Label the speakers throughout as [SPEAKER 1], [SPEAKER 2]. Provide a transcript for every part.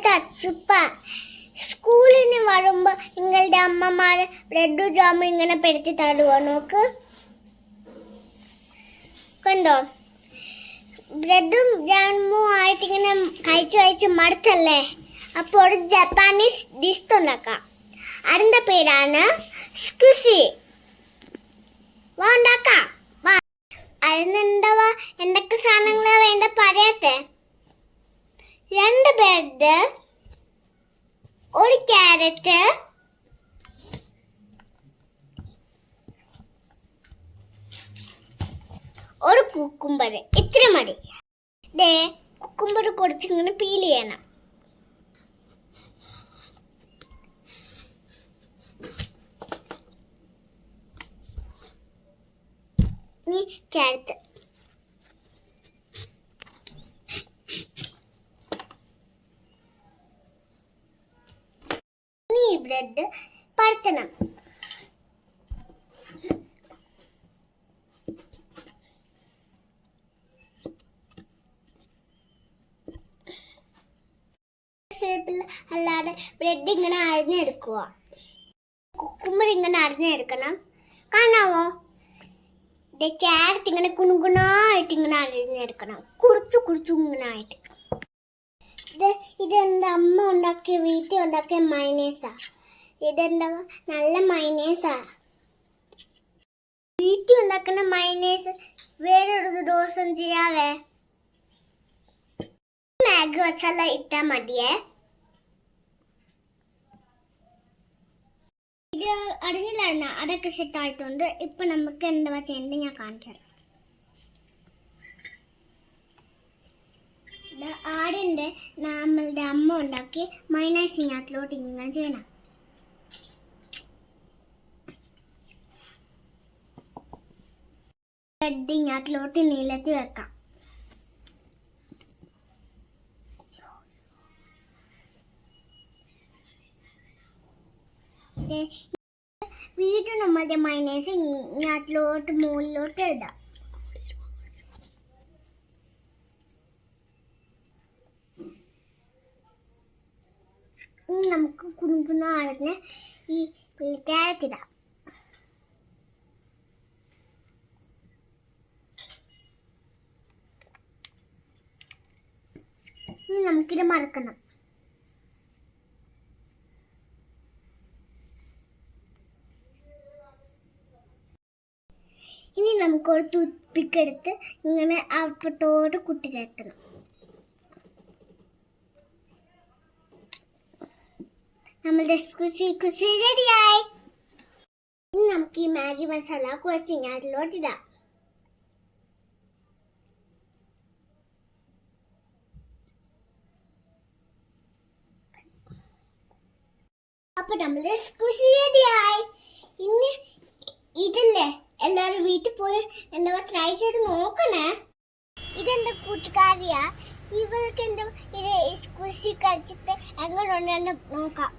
[SPEAKER 1] തച്ചുപ്പ സ്കൂളിന് വരുമ്പോ നിങ്ങളുടെ അമ്മമാര് ബ്രെഡും ജാമും ഇങ്ങനെ പെടുത്തി തരുവോ? നോക്ക്, കണ്ടോ? ബ്രെഡും ജാമും ആയിട്ട് ഇങ്ങനെ കഴിച്ച് മടുത്തല്ലേ? അപ്പൊ ഒരു ജപ്പാനീസ് ഡിഷ് ഉണ്ടാക്കാം. അതിന്റെ പേരാണ് സ്കുസി. ഉണ്ടാക്കാം. അതിനെന്താ എന്തൊക്കെ സാധനങ്ങളാ വേണ്ട പറയട്ടെ. 2 ബ്രെഡ്, 1 ക്യാരറ്റ്, 1 കുക്കുംബർ. ഇത്ര മതി. കുക്കുംബർ കുറച്ചിങ്ങനെ പീൽ ചെയ്യണം. ഇനി ക്യാരറ്റ്. ഇനി ബ്രെഡ് പരത്തണം. അല്ലാതെ ബ്രെഡ് ഇങ്ങനെ അരിഞ്ഞെടുക്കുക. കുക്കുംബർ ഇങ്ങനെ അരിഞ്ഞെടുക്കണം. കാണാവോ? ക്യാരറ്റ് ഇങ്ങനെ കുണുകുണായിട്ട് ഇങ്ങനെ അരിഞ്ഞെടുക്കണം. കുറിച്ചു ഇങ്ങനെ ആയിട്ട്. ഇതെന്റെ അമ്മ ഉണ്ടാക്കിയ വീട്ടിൽ ഉണ്ടാക്കിയ മൈനേസാ. ഇതെന്താ നല്ല മൈനേസാ. വീട്ടിൽ ഉണ്ടാക്കുന്ന മൈനേസ് വേറൊരു ദിവസം ചെയ്യാവേ. മാഗി മസാല ഇട്ടാ മതിയേ. ഇത് അറിഞ്ഞില്ലായിരുന്ന അതൊക്കെ സെറ്റ് ആയിട്ടുണ്ട്. ഇപ്പൊ നമുക്ക് എന്താ ചെയ്യേണ്ടത് ഞാൻ കാണിച്ചു തരാം. ആടിന്റെ നമ്മളുടെ അമ്മ ഉണ്ടാക്കി മൈനസ് ഇതിനകത്തിലോട്ട് ഇങ്ങനെ ചെയ്യണം. ബ്രെഡ് ഇതിനകത്തിലോട്ട് നീളത്തി വെക്കാം. വീണ്ടും നമ്മളുടെ മൈനസ് ഇതിനകത്തിലോട്ട് മുകളിലോട്ട് ഇടാം. നമുക്ക് കുണുകുണ അടഞ്ഞ് ഈ ക്യാരറ്റ് ഇടാം. ഇനി നമുക്കിത് മറക്കണം. ഇനി നമുക്കൊരു ടൂത്ത്പിക്ക് എടുത്ത് ഇങ്ങനെ അപ്പത്തോട്ട് കുട്ടി ചേർത്തണം. നമ്മളുടെ കുസി റെഡിയായി. ഇനി നമുക്ക് ഈ മാഗി മസാല കുറച്ച് ഇതിനകത്തിലോട്ട് ഇടാം. അപ്പൊ നമ്മളുടെ കുസി റെഡിയായി. ഇനി ഇതല്ലേ എല്ലാവരും വീട്ടിൽ പോയി എന്താ ട്രൈ ചെയ്ത് നോക്കണേ. ഇതെന്റെ കൂട്ടുകാരിയാ. ഇവർക്ക് എന്താ കുസി കഴിച്ചിട്ട് എങ്ങനെയുണ്ടെന്ന് നോക്കാം.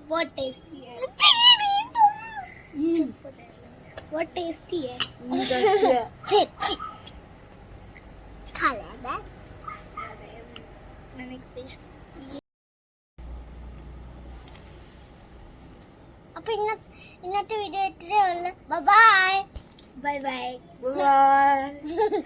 [SPEAKER 2] बहुत टेस्टी है. बहुत टेस्टी है.
[SPEAKER 1] खा ले.
[SPEAKER 2] मैंने एक फिश.
[SPEAKER 1] അപ്പൊ ഇന്നത്തെ വീഡിയോ ഇത്രയേ ഉള്ളൂ. Bye bye.
[SPEAKER 2] Bye bye. Bye.